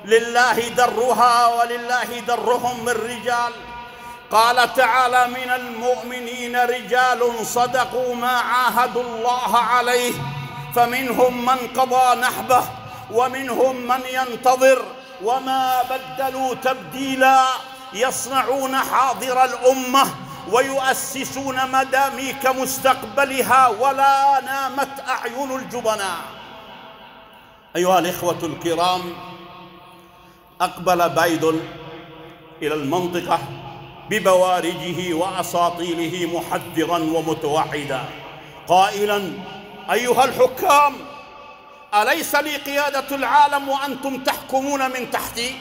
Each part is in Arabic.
لله درها ولله درهم من رجال. قال تعالى: من المؤمنين رجال صدقوا ما عاهدوا الله عليه فمنهم من قضى نحبه ومنهم من ينتظر وما بدلوا تبديلا. يصنعون حاضر الأمة ويؤسسون مداميك مستقبلها، ولا نامت أعين الجبناء. أيها الإخوة الكرام، أقبل بايدن إلى المنطقة ببوارجه وأساطيله محذرا ومتوعدا قائلا: أيها الحكام، أليس لي قيادة العالم وأنتم تحكمون من تحتي؟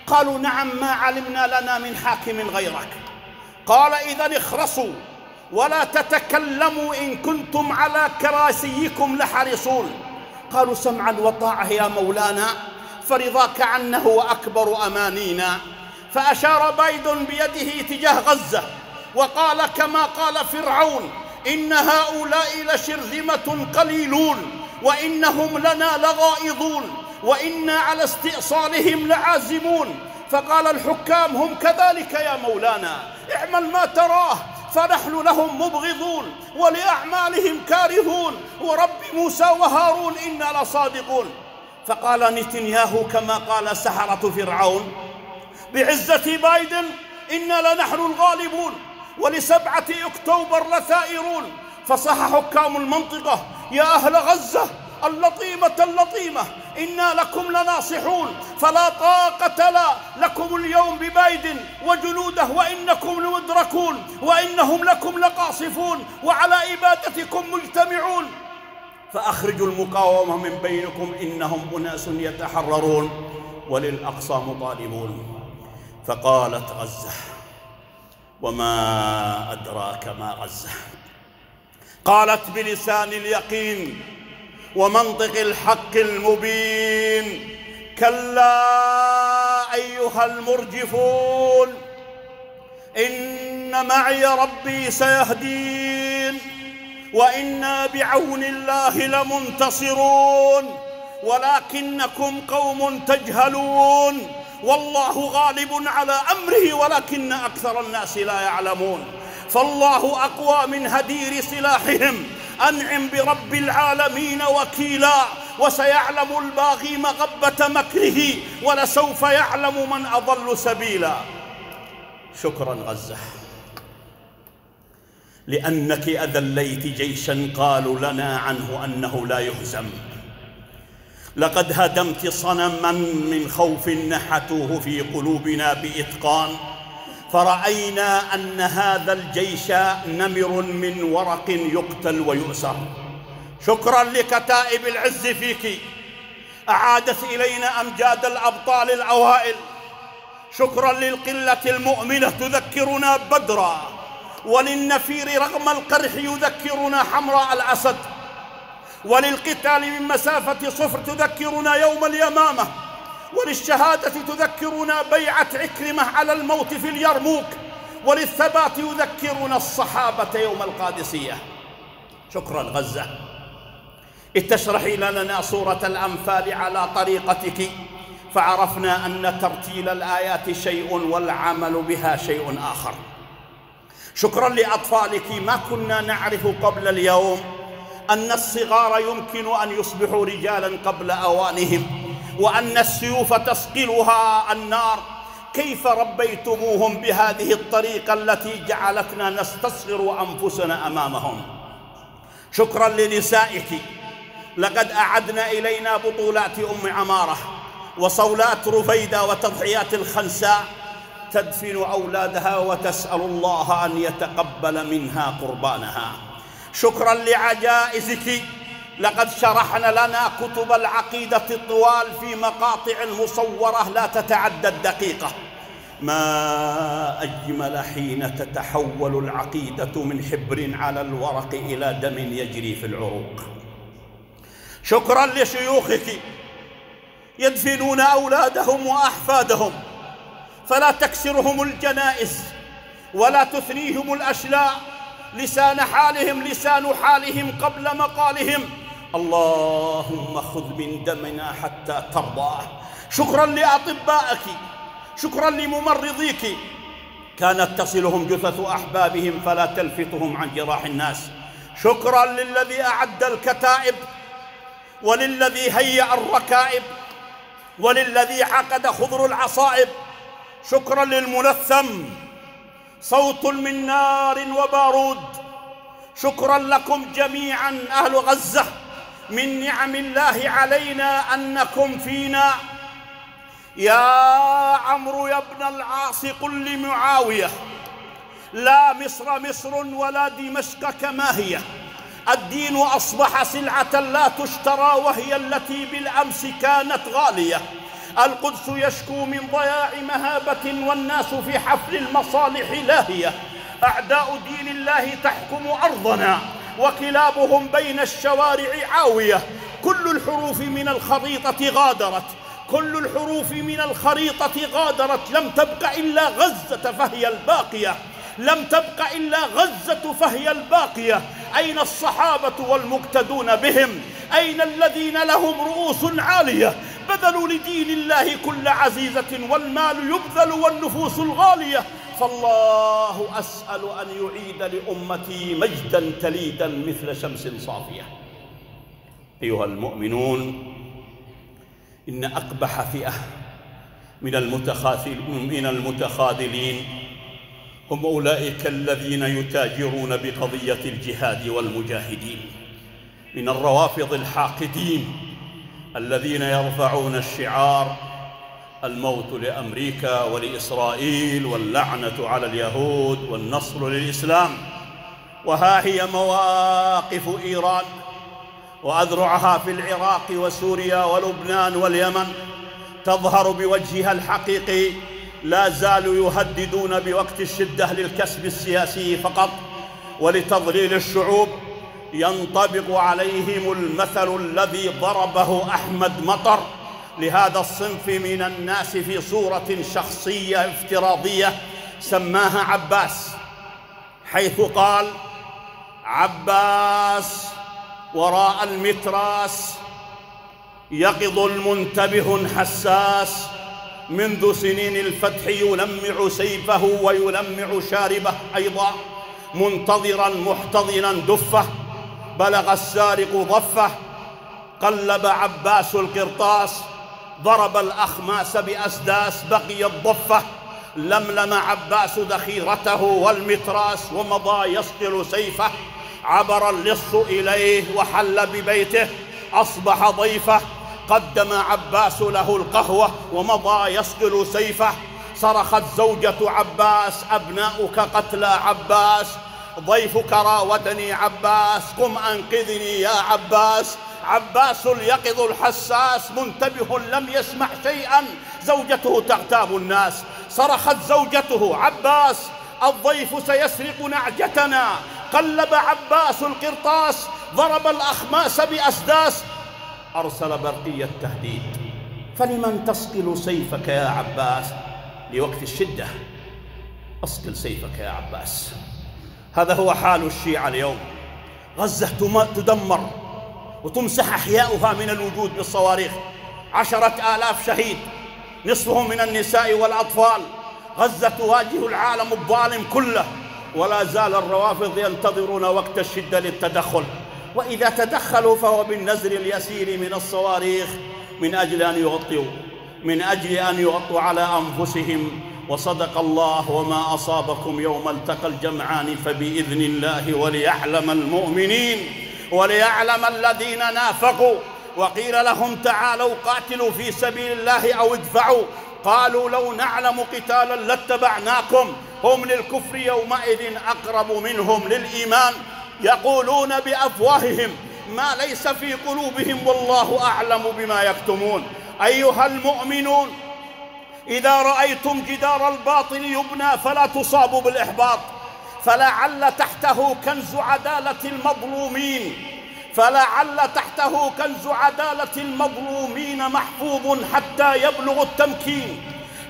قالوا: نعم، ما علمنا لنا من حاكم غيرك. قال: إذن اخرسوا ولا تتكلموا، إن كنتم على كراسيكم لحرصون. قالوا: سمعا وطاعة يا مولانا، فرضاك عنه أكبر أمانينا. فأشار بايدن بيده تجاه غزة وقال كما قال فرعون: إن هؤلاء لشرذمة قليلون وإنهم لنا لغائظون وإنا على استئصالهم لعازمون. فقال الحكام: هم كذلك يا مولانا، اعمل ما تراه، فنحن لهم مبغضون ولأعمالهم كارهون، ورب موسى وهارون إنا لصادقون. فقال نتنياهو كما قال سحرة فرعون: بعزة بايدن إنا لنحن الغالبون ول7 أكتوبر لثائرون. فصح حكام المنطقة: يا أهل غزة اللطيمة إنا لكم لناصحون، فلا طاقة لكم اليوم ببايدن وجنوده، وإنكم لمدركون وإنهم لكم لقاصفون وعلى إبادتكم مجتمعون، فأخرجوا المقاومة من بينكم إنهم أناس يتحررون وللأقصى مطالبون. فقالت غزة: وما أدراك ما غزة؟ قالت بلسان اليقين ومنطق الحق المبين: كلا أيها المرجفون، إن معي ربي سيهدين، وإنا بعون الله لمنتصرون، ولكنكم قوم تجهلون، والله غالب على أمره ولكن أكثر الناس لا يعلمون. فالله أقوى من هدير سلاحهم، أنعم برب العالمين وكيلا، وسيعلم الباغي مغبة مكره، ولسوف يعلم من أضل سبيلا. شكرا غزة، لأنك أذليت جيشا قالوا لنا عنه أنه لا يهزم. لقد هدمت صنما من خوف نحتوه في قلوبنا بإتقان، فرأينا أن هذا الجيش نمر من ورق يقتل ويؤسر. شكرا لكتائب العز فيك، أعادت إلينا أمجاد الأبطال الأوائل. شكرا للقلة المؤمنة تذكرنا بدرا، وللنفير رغم القرح يذكرنا حمراء الأسد، وللقتال من مسافة صفر تذكرنا يوم اليمامة، وللشهادة تذكرنا بيعة عكرمة على الموت في اليرموك، وللثبات يذكرنا الصحابة يوم القادسية. شكرا غزة، تشرحي لنا سورة الأنفال على طريقتك، فعرفنا أن ترتيل الآيات شيء والعمل بها شيء آخر. شكرا لأطفالك، ما كنا نعرف قبل اليوم أن الصغار يمكن أن يصبحوا رجالا قبل أوانهم، وأن السيوف تسقلها النار. كيف ربيتموهم بهذه الطريقة التي جعلتنا نستصغر أنفسنا أمامهم؟ شكرا لنسائك، لقد أعدنا إلينا بطولات أم عمارة وصولات رفيدة وتضحيات الخنساء، تدفن أولادها وتسأل الله أن يتقبل منها قربانها. شكرا لعجائزك، لقد شرحن لنا كتب العقيدة الطوال في مقاطع مصورة لا تتعدى الدقيقة. ما أجمل حين تتحول العقيدة من حبر على الورق إلى دم يجري في العروق. شكرا لشيوخك، يدفنون أولادهم وأحفادهم فلا تكسرهم الجنائز ولا تثنيهم الأشلاء، لسان حالهم قبل مقالهم. اللهم خذ من دمنا حتى ترضى، شكرا لأطبائك، شكرا لممرضيك، كانت تصلهم جثث أحبابهم فلا تلفتهم عن جراح الناس. شكرا للذي أعد الكتائب، وللذي هيأ الركائب، وللذي عقد خضر العصائب. شكرا للملثم، صوت من نار وبارود. شكرا لكم جميعا أهل غزة، من نعم الله علينا أنكم فينا. يا عمرو يا ابن العاص قل لمعاوية: لا مصر مصر ولا دمشق كما هي، الدين أصبح سلعة لا تشترى وهي التي بالأمس كانت غالية. القدس يشكو من ضياع مهابة والناس في حفل المصالح لاهية. أعداء دين الله تحكم أرضنا وكلابهم بين الشوارع عاوية. كل الحروف من الخريطة غادرت، كل الحروف من الخريطة غادرت، لم تبق إلا غزة فهي الباقية، لم تبق إلا غزة فهي الباقية. أين الصحابة والمقتدون بهم؟ أين الذين لهم رؤوس عالية بذلوا لدين الله كل عزيزة والمال يبذل والنفوس الغالية؟ فالله أسأل أن يعيد لأمتي مجدا تليدا مثل شمس صافية. أيها المؤمنون، إن أقبح فئة من المتخاذلين هم أولئك الذين يتاجرون بقضية الجهاد والمجاهدين، من الروافض الحاقدين الذين يرفعون الشعار: الموت لأمريكا ولإسرائيل واللعنة على اليهود والنصر للإسلام. وها هي مواقف إيران وأذرعها في العراق وسوريا ولبنان واليمن تظهر بوجهها الحقيقي. لا زالوا يهددون بوقت الشدة للكسب السياسي فقط ولتضليل الشعوب. ينطبق عليهم المثل الذي ضربه أحمد مطر لهذا الصنف من الناس في صورة شخصية افتراضية سماها عباس، حيث قال: عباس وراء المتراس يقظ المنتبه حساس، منذ سنين الفتح يلمع سيفه ويلمع شاربه أيضا، منتظرا محتضنا دفه، بلغ السارق ضفه، قلب عباس القرطاس، ضرب الأخماس بأسداس، بقي الضفة، لملم عباس ذخيرته والمتراس ومضى يصقل سيفه. عبر اللص إليه وحل ببيته، أصبح ضيفه، قدم عباس له القهوة ومضى يصقل سيفه. صرخت زوجة عباس: أبناؤك قتلى عباس، ضيفك راودني عباس، قم أنقذني يا عباس. عباس اليقظ الحساس منتبه لم يسمع شيئا، زوجته تغتاب الناس. صرخت زوجته: عباس الضيف سيسرق نعجتنا. قلب عباس القرطاس، ضرب الأخماس بأسداس، أرسل برقي التهديد: فلمن تصقل سيفك يا عباس؟ لوقت الشدة أصقل سيفك يا عباس. هذا هو حال الشيعة اليوم. غزة تدمر وتمسح أحياؤها من الوجود بالصواريخ، 10,000 شهيد، نصفهم من النساء والأطفال. غزة تواجه العالم الظالم كله، ولا زال الروافض ينتظرون وقت الشدة للتدخل، وإذا تدخلوا فهو بالنزر اليسير من الصواريخ من أجل أن يغطوا على أنفسهم. وصدق الله: وما أصابكم يوم التقى الجمعان فبإذن الله وليعلم المؤمنين وليعلم الذين نافقوا. وقيل لهم: تعالوا قاتلوا في سبيل الله أو ادفعوا، قالوا: لو نعلم قتالا لاتبعناكم. هم للكفر يومئذ أقرب منهم للإيمان، يقولون بأفواههم ما ليس في قلوبهم والله أعلم بما يكتمون. أيها المؤمنون، إذا رأيتم جدار الباطل يبنى فلا تصابوا بالإحباط، فلعل تحته كنز عدالة المظلومين، فلعل تحته كنز عدالة المظلومين محفوظ حتى يبلغ التمكين.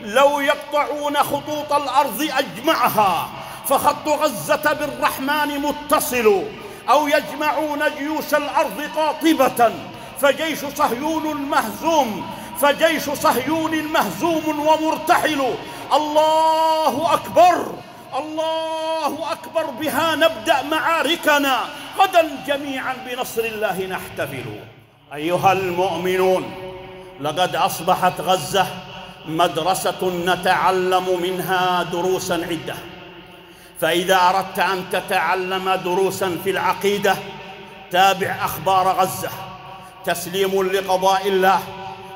لو يقطعون خطوط الأرض أجمعها فخط غزة بالرحمن متصل، أو يجمعون جيوش الأرض قاطبة فجيش صهيون مهزوم. فجيش صهيون مهزوم ومرتحل. الله أكبر، الله أكبر، بها نبدأ معاركنا، غدا جميعا بنصر الله نحتفل. أيها المؤمنون، لقد أصبحت غزة مدرسة نتعلم منها دروسا عدة. فإذا أردت أن تتعلم دروسا في العقيدة تابع أخبار غزة. تسليم لقضاء الله،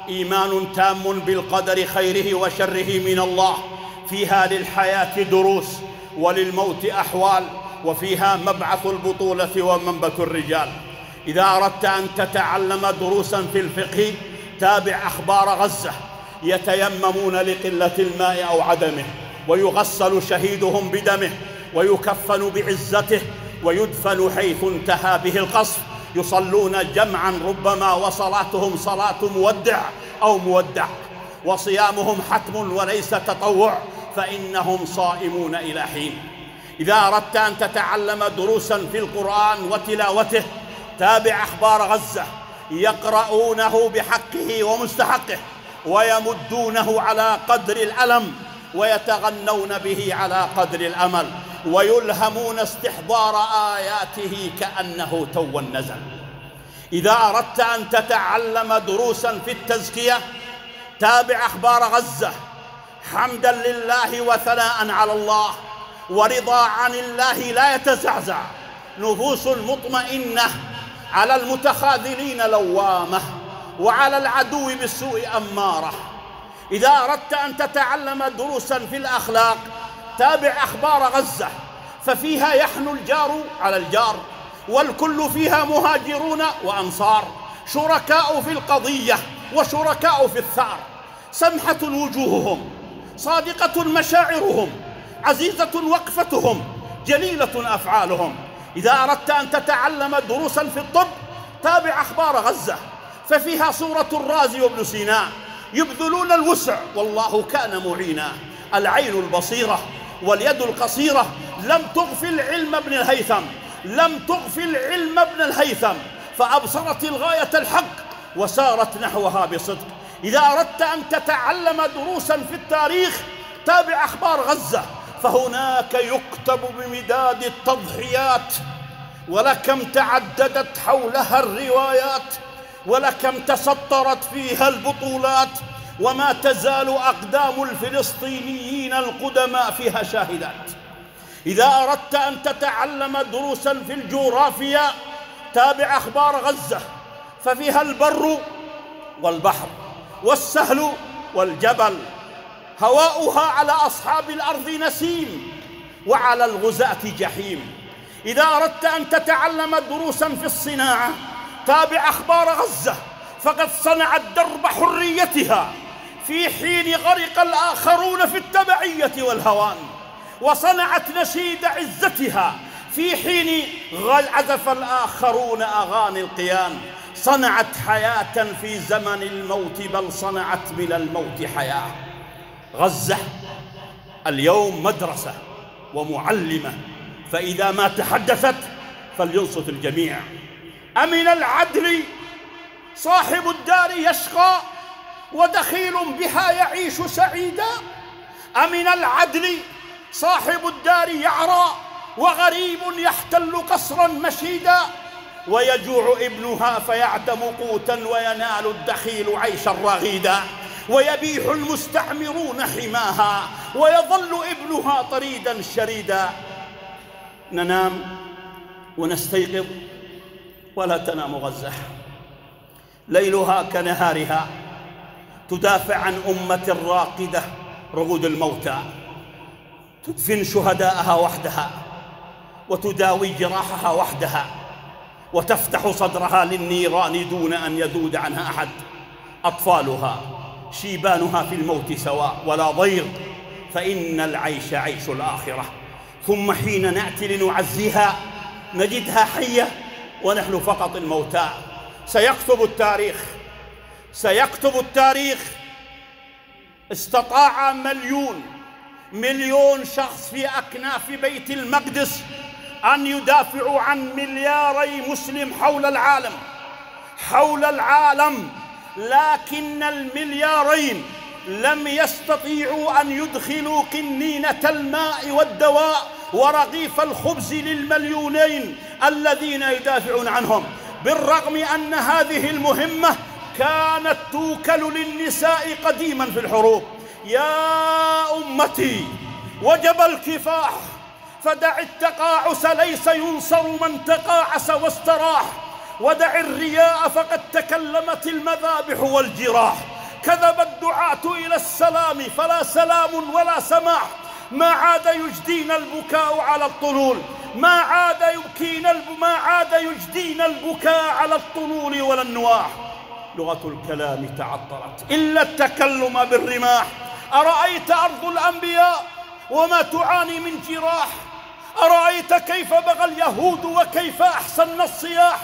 إيمان تام بالقدر خيره وشره من الله، فيها للحياة دروس وللموت أحوال، وفيها مبعث البطولة ومنبت الرجال. إذا أردت أن تتعلم دروسا في الفقه تابع أخبار غزة. يتيممون لقلة الماء أو عدمه، ويغسل شهيدهم بدمه، ويكفن بعزته، ويدفن حيث انتهى به القصف. يصلون جمعا ربما وصلاتهم صلاة مودع أو مودع، وصيامهم حتم وليس تطوع، فإنهم صائمون إلى حين. إذا أردت أن تتعلم دروسا في القرآن وتلاوته تابع أخبار غزة. يقرؤونه بحقه ومستحقه، ويمدونه على قدر الألم، ويتغنون به على قدر الأمل، ويلهمون استحضار آياته كأنه تو نزل. إذا أردت أن تتعلم دروسا في التزكية تابع أخبار غزة. حمدا لله وثناء على الله، ورضا عن الله لا يتزعزع. نفوس مطمئنة على المتخاذلين لوامة، وعلى العدو بالسوء أمارة. إذا أردت أن تتعلم دروسا في الأخلاق تابع أخبار غزة، ففيها يحن الجار على الجار، والكل فيها مهاجرون وأنصار، شركاء في القضية وشركاء في الثار. سمحة وجوههم، صادقة مشاعرهم، عزيزة وقفتهم، جليلة أفعالهم. إذا أردت أن تتعلم دروسا في الطب تابع أخبار غزة، ففيها صورة الرازي وابن سينا يبذلون الوسع والله كان معينا. العين البصيرة واليد القصيرة لم تغفل علم ابن الهيثم، لم تغفل علم ابن الهيثم، فأبصرت الغاية الحق وسارت نحوها بصدق. إذا أردت أن تتعلم دروسا في التاريخ تابع أخبار غزة، فهناك يكتب بمداد التضحيات، ولكم تعددت حولها الروايات، ولكم تسطرت فيها البطولات، وما تزال أقدام الفلسطينيين القدماء فيها شاهدات. إذا أردت أن تتعلم دروسا في الجغرافيا تابع أخبار غزة، ففيها البر والبحر والسهل والجبل، هواؤها على أصحاب الأرض نسيم، وعلى الغزاة جحيم. إذا أردت أن تتعلم دروسا في الصناعة تابع أخبار غزة، فقد صنعت درب حريتها في حين غرق الآخرون في التبعية والهوان، وصنعت نشيد عزتها في حين عزف الآخرون أغاني القيام. صنعت حياة في زمن الموت، بل صنعت من الموت حياة. غزة اليوم مدرسة ومعلمة، فإذا ما تحدثت فلينصت الجميع. أمن العدل صاحب الدار يشقى، ودخيل بها يعيش سعيدا. أمن العدل صاحب الدار يعرى، وغريب يحتل قصرا مشيدا. ويجوع ابنها فيعدم قوتا، وينال الدخيل عيشا رغيدا. ويبيح المستعمرون حماها، ويظل ابنها طريدا شريدا. ننام ونستيقظ ولا تنام غزة، ليلها كنهارها، تدافع عن أمة راقدة رغود الموتى، تدفن شهداءها وحدها، وتداوي جراحها وحدها، وتفتح صدرها للنيران دون أن يذود عنها أحد. أطفالها شيبانها في الموت سواء ولا ضير، فإن العيش عيش الآخرة. ثم حين نأتي لنعزيها نجدها حية ونحن فقط الموتى. سيكتب التاريخ، سيكتب التاريخ. استطاع مليون شخص في أكناف بيت المقدس أن يدافعوا عن 2 مليار مسلم حول العالم، لكن المليارين لم يستطيعوا أن يدخلوا قنينة الماء والدواء ورغيف الخبز للمليونين الذين يدافعون عنهم، بالرغم أن هذه المهمة كانت توكل للنساء قديما في الحروب. يا أمتي، وجب الكفاح، فدع التقاعس، ليس ينصر من تقاعس واستراح، ودع الرياء فقد تكلمت المذابح والجراح. كذب الدعاة إلى السلام فلا سلام ولا سماح، ما عاد يجدين البكاء على الطلول، ما عاد يجدين البكاء على الطلول ولا النواح. لغة الكلام تعطلت إلا التكلم بالرماح. أرأيت أرض الأنبياء وما تعاني من جراح؟ أرأيت كيف بغى اليهود وكيف أحسن الصياح؟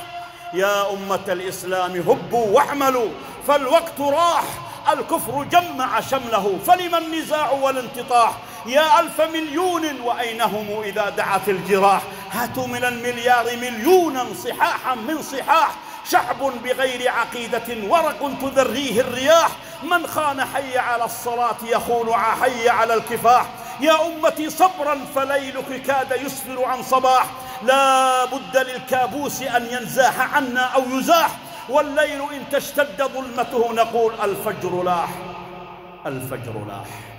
يا أمة الإسلام هبوا واعملوا فالوقت راح، الكفر جمع شمله فلم النزاع والانتطاح. يا ألف مليون وأين هم إذا دعت الجراح؟ هاتوا من المليار مليونا صحاحا من صحاح، شعب بغير عقيدة ورق تذريه الرياح، من خان حي على الصلاة يخون حي على الكفاح. يا أمتي صبرا فليلك كاد يسفر عن صباح، لا بد للكابوس أن ينزاح عنا أو يزاح، والليل إن تشتد ظلمته نقول الفجر لاح، الفجر لاح.